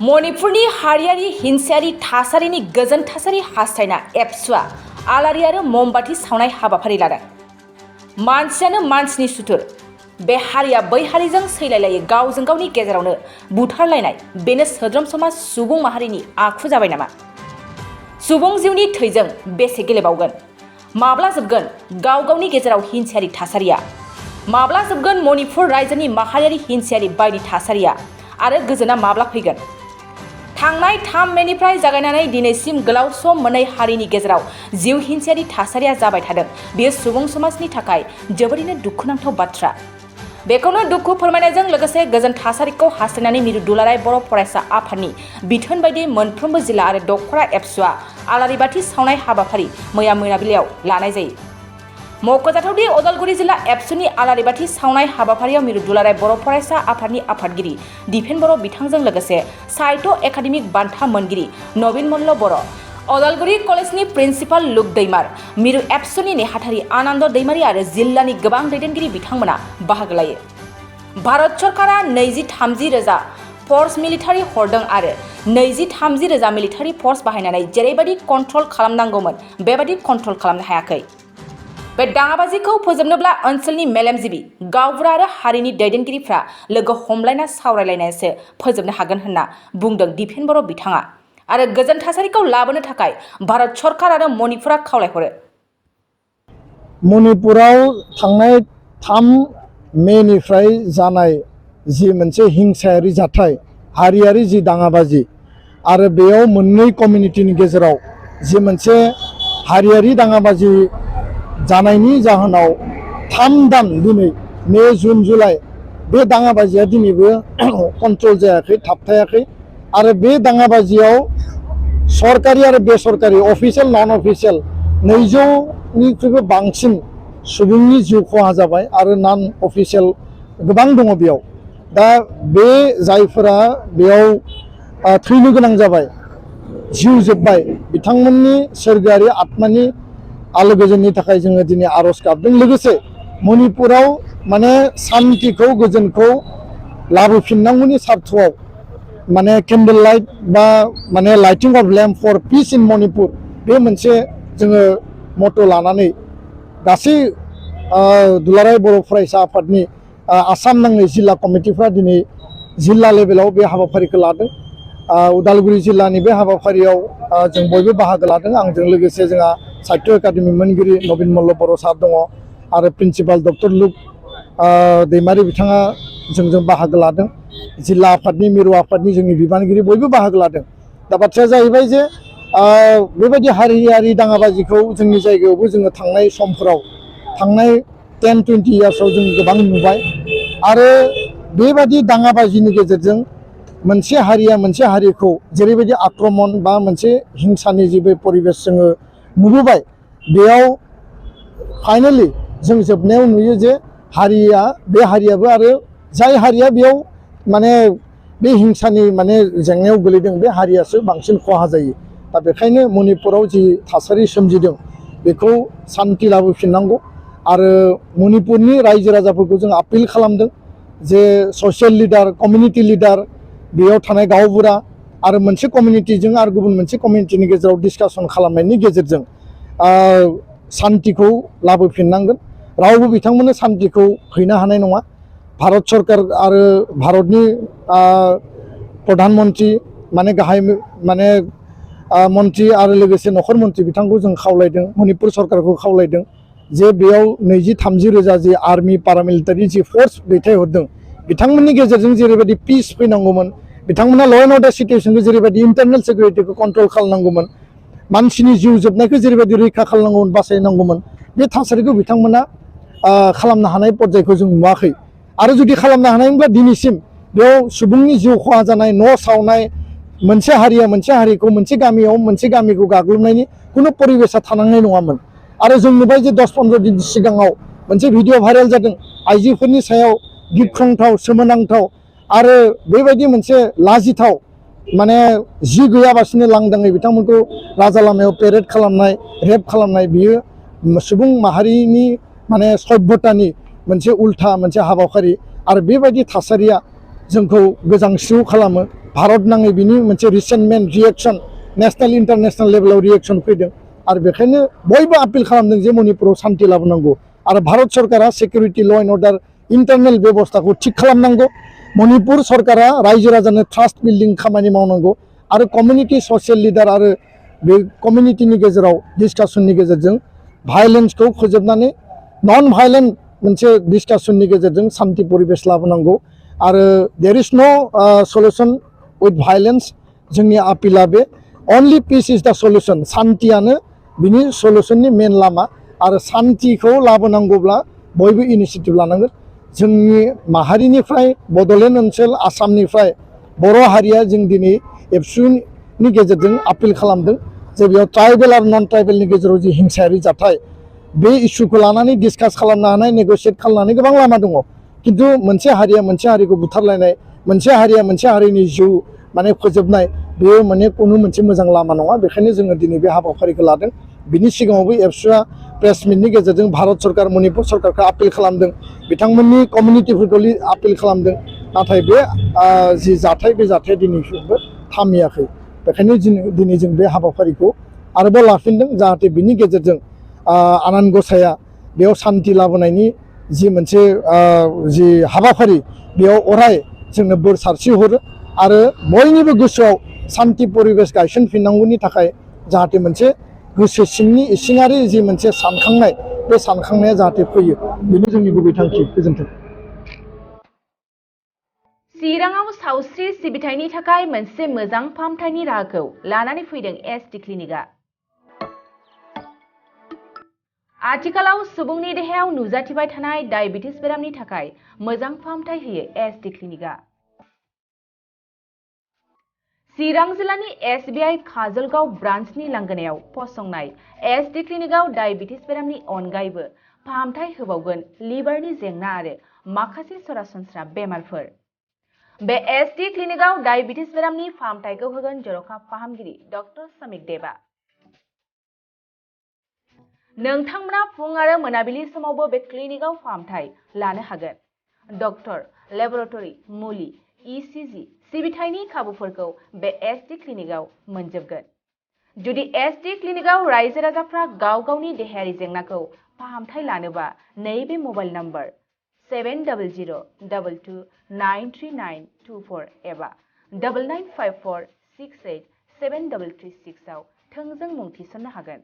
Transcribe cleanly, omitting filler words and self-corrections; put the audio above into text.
मणिपुरनि हारियारि हिंसायारि थासारिनि गोजोन थासारि हास्थायना एबसुआ आलारि आरो ममबाति सावनाय हाबाफारि लादों। मानसियानो मानसिनि सुथुर, बे हारिया बै हारिजों सैलायलायै गावजों गावनि गेजेरावनो बुथारलायनाय, बेनो सोद्रोम समाज सुबुं माहारिनि आखु जाबाय नामा? सुबुं जिउनि थैजों बेसे गेलेबावगोन? माब्ला जोबगोन गाव गावनि गेजेराव हिंसायारि थासारिया? माब्ला जोबगोन मणिपुर रायजोनि माहारियारि हिंसायारि बायदि थासारिया आरो गोजोना माब्ला फैगोन? थांनाय 3 मेनिफ्राय जागायनानै दिनैसिम गोलाव सम मोननै हारिनि गेजेराव जिउ हिंसायारि थासारिया जाबाय थादों। बेयो सुबुं समाजनि थाखाय जोबोरैनो दुखुनांथाव बाथ्रा। बेखौनो दुखु फोरमायनायजों लोगोसे गोजोन थासारिखौ हास्थायनानै मिरु दुलाराय बर' फरायसा आफादनि बिथोन बायदि मोनफ्रोमबो जिल्ला आरो दखरा एबसुआ आलारि बाथि सावनाय हाबाफारि मैया मोनाबिलियाव लानाय जायो। मख'जाथावदि उदालगुरि जिल्ला एबसुनि आलारि बाथि सावनाय हाबाफारियाव मिरु दुलाराय बर' फरायसा आफादनि आफादगिरि दिपेन बर' बिथांजों लोगोसे साहित्य एकाडेमिक बान्था मोनगिरि नबिन मल्ल बर', उदालगुरि कलेजनि प्रिन्सिपाल लुक दैमार, मिरु एबसुनि नेहाथारि आनन्द दैमारि आरो जिल्लानि गोबां दैदेनगिरि बिथांमोना बाहागो लायो। भारत सरकारा 20-30 रोजा फर्स मिलिटारि हरदों आरो 20-30 रोजा मिलिटारि फर्स बाहायनानै जेरैबायदि कन्ट्रल खालामनांगौमोन बेबायदि कन्ट्रल खालामनो हायाखै। बे दाङाबाजिखौ फोजोबनोब्ला ओनसोलनि मेलेमजिबि, गावबुरा आरो हारिनि दैदेनगिरिफ्रा लोगो हमलायना सावरायलायनानैसो फोजोबनो हागोन होनना बुंदों दिपेन बर' बिथाङा आरो गोजोन थासारिखौ लाबोनो थाखाय भारत सरकार आरो मणिपुरा खावलायहरो। मणिपुराव थांनाय 3 मेनिफ्राय जानाय जि मोनसे हिंसायारि जाथाय, हारियारि जि दाङाबाजि आरो बेयाव मोननै कमिउनिटिनि गेजेराव जि मोनसे हारियारि दाङाबाजि जानायनि जाहोनाव 3 दान दिनै मे, जुन, जुलाइ बे दाङाबाजिया दिनैबो कन्ट्रल जायाखै, थाबथायाखै आरो बे दाङाबाजियाव सरकारि आरो बेसरकारि, अफिसियेल नन अफिसियेल 200निख्रुइबो बांसिन सुबुंनि जिउ खहा जाबाय आरो नन अफिसियेल गोबां दङ बेयाव। दा बे जायफोरा बेयाव थैनो गोनां जाबाय, जिउ जोब्बाय, बिथांमोननि सोरगोआरि आत्मानि आलो गोजोननि थाखाय जोङो दिनै आर'ज गाबदों। लोगोसे मणिपुराव माने सान्तिखौ, गोजोनखौ लाबोफिननांगौनि सार्थआव माने केन्डेल लाइट बा माने लाइटिं अफ लेम्प फर पिस इन मणिपुर बे मोनसे जोङो मट' लानानै गासै दुलाराय बर' फरायसा आफादनि आसाम नाङै जिल्ला कमिटिफ्रा दिनै जिल्ला लेभेलाव बे हाबाफारिखौ लादों। उदालगुरि जिल्लानि बे हाबाफारियाव जों बयबो बाहागो लादों। आंजों लोगोसे जोंहा साहित्य एकाडेमि मोनगिरि नबिन मल्ल बर' सार दङ आरो प्रिन्सिपाल डक्टर लुक दैमारि बिथाङा जोंजों बाहागो लादों। जिल्ला आफादनि, मिरु आफादनि जोंनि बिबानगिरि बयबो बाहागो लादों। दा बाथ्राया जाहैबाय जे बेबायदि हारियारि दाङाबाजिखौ जोंनि जायगायावबो जोङो थांनाय समफोराव, थांनाय 10-20 इयार्सआव जों गोबां नुबाय आरो बेबायदि दाङाबाजिनि गेजेरजों मोनसे हारिया मोनसे हारिखौ जेरैबायदि आक्रमण बा मोनसे हिंसानि जि बे परिबेस जोङो नुबोबाय, बेयाव फाइनालि जों जोबनायाव नुयो जे हारिया, बे हारियाबो आरो जाय हारिया बेयाव माने बे हिंसानि माने जेंनायाव गोलैदों बे हारियासो बांसिन खहा जायो। दा बेखायनो मणिपुराव जि थासारि सोमजिदों बेखौ सान्ति लाबोफिननांगौ आरो मणिपुरनि रायजो राजाफोरखौ जों आपिल खालामदों जे ससियेल लिडार, कमिउनिटि लिडार, बेयाव थानाय गावबुरा आरो मोनसे कमिउनिटिजों आरो गुबुन मोनसे कमिउनिटिनि गेजेराव डिसकासन खालामनायनि गेजेरजों सान्तिखौ लाबोफिननांगोन। रावबो बिथांमोननो सान्तिखौ हैनो हानाय नङा। भारत सरकार आरो भारतनि प्रधान मन्त्रि माने गाहाय माने मन्त्रि आरो लोगोसे नखर मन्त्रि बिथांखौ जों खावलायदों, मणिपुर सरकारखौ खावलायदों जे बेयाव 20-30 रोजा जि आर्मि पारामिलिटारि जि फर्स दैथायहरदों, बिथांमोननि गेजेरजों जेरैबायदि पिस फैनांगौमोन, बिथांमोना ल' एन्ड अर्डार सिटुएसनखौ जेरैबायदि इन्टारनेल सिकिउरिटिखौ कन्ट्रल खालामनांगौमोन, मानसिनि जिउ जोबनायखौ जेरैबायदि रैखा खालामनांगौमोन, बासायनांगौमोन, बे थासारिखौ बिथांमोना खालामनो हानाय पर्यायखौ जों नुवाखै। आरो जुदि खालामनो हानायमोनब्ला दिनैसिम बेयाव सुबुंनि जिउ खहा जानाय, न' सावनाय, मोनसे हारिया मोनसे हारिखौ, मोनसे गामियाव मोनसे गामिखौ गाग्लोबनायनि कुनु परिबेसा थानांनाय नङामोन। आरो जों नुबाय जे 10-15 दिन सिगाङाव मोनसे भिडिअ भाइरेल जादों आइजोफोरनि सायाव गिख्रंथाव, सोमोनांथाव आरो बेबायदि मोनसे लाजिथाव माने जि गैयाबासिनो लांदाङै बिथांमोनखौ राजा लामायाव पेरेड खालामनाय, रेप खालामनाय, बियो सुबुं माहारिनि माने सभ्यतानि मोनसे उल्था मोनसे हाबाफारि आरो बेबायदि थासारिया जोंखौ गोजांस्रिउ खालामो भारत नाङै बिनि मोनसे रिसेन्टमेन्ट रिएक्सन नेशनेल इन्टारनेशनेल लेभेलाव रिएक्सन फैदों आरो बेखायनो बयबो आपिल खालामदों जे मणिपुराव शान्ति लाबोनांगौ आरो भारत सरकारा security law and order eternal बेबस्थाखौ थिग खालामनांगौ मणिपुर सरकारा रायजो राजानो ट्रास्ट बिल्डिं खामानि मावनांगौ आरो कमिउनिटि ससियेल लिडार आरो बे कमिउनिटिनि गेजेराव डिसकासननि गेजेरजों भायलेन्सखौ फोजोबनानै नन भायलेन्ट मोनसे डिसकासननि गेजेरजों शान्ति परिबेश लाबोनांगौ आरो देयर इज नो सल्युशन उइथ भायलेन्स जोंनि आपिला बे अनलि पिस इज द सल्युशन शान्तियानो बिनि सल्युशननि मेन लामा आरो शान्तिखौ लाबोनांगौब्ला बयबो इनिसिएटिभ लानांगोन जोंनि माहारिनिफ्राय बड'लेण्ड ओनसोल आसामनिफ्राय बर' हारिया जों दिनै एबसुनि गेजेरजों आपिल खालामदों जे बेयाव ट्राइबेल आरो नन ट्राइबेलनि गेजेराव जि हिंसायारि जाथाय बे इस्युखौ लानानै डिसकास खालामनो हानाय नेगसियेट खालामनानै गोबां लामा दङ किन्तु मोनसे हारिया मोनसे हारिखौ बुथारलायनाय मोनसे हारिया मोनसे हारिनि जिउ माने फोजोबनाय बेयो माने कुनु मोनसे मोजां लामा नङा बेखायनो जोङो दिनै बे हाबाफारिखौ लादों बिनि सिगाङावबो एबसुआ प्रेस मिटनि गेजेरजों भारत सरकार मणिपुर सरकारखौ आपिल खालामदों बिथांमोननि कमिउनिटिफोरखौ आपिल खालामदों नाथाय बे जि जाथाय बे जाथाया दिनैसिमबो थामियाखै बेखायनो दिनै जों बे हाबाफारिखौ आरोबाव लाफिनदों जाहाथे बिनि गेजेरजों आनान गसाया बेयाव शान्ति लाबोनायनि जि मोनसे जि हाबाफारि बेयाव अराय जोंनो बोर सारस्रिहरो आरो बयनिबो गोसोआव शान्ति परिबेश गायसनफिननांगौनि थाखाय जाहाथे मोनसे गोसो सिंनि इसिङारि जि मोनसे सानखांनाय बे सानखांनाया जाहाथे फैयो बेनो जोंनि गुबै थांखि गोजोन्थों चिराङाव सावस्रि सिबिथायनि थाखाय मोनसे मोजां फाहामथायनि राहाखौ लानानै फैदों एसटि क्लिनिकआ आथिखालाव सुबुंनि देहायाव नुजाथिबाय थानाय डायबिटिस बेरामनि थाखाय मोजां फाहामथाय होयो एसटि क्लिनिकआ चिरां जिल्लानि एसबिआइ काजलगाव ब्रान्चनि लांगोनायाव फसंनाय एसटि क्लिनिकआव डायबिटिस बेरामनि अनगायैबो फाहामथाय होबावगोन लिभारनि जेंना आरो माखासे सरासनस्रा बेमारफोर बे एसटि क्लिनिकआव डायबिटिस बेरामनि फाहामथायखौ होगोन जर'खा फाहामगिरि डक्टर समिक देबा नोंथांमोना फुं आरो मोनाबिलि समावबो बे क्लिनिकआव फाहामथाय लानो हागोन डक्टर लेबरेटरि मुलि इसिजि सिबिथायनि खाबुफोरखौ बे एसटि क्लिनिकआव मोनजोबगोन जुदि एसटि क्लिनिकआव रायजो राजाफ्रा गाव गावनि देहायारि जेंनाखौ फाहामथाय लानोबा नैबे मबाइल नम्बर 7002293924 एबा 9954687336 आव थोंजों मुं थिसननो हागोन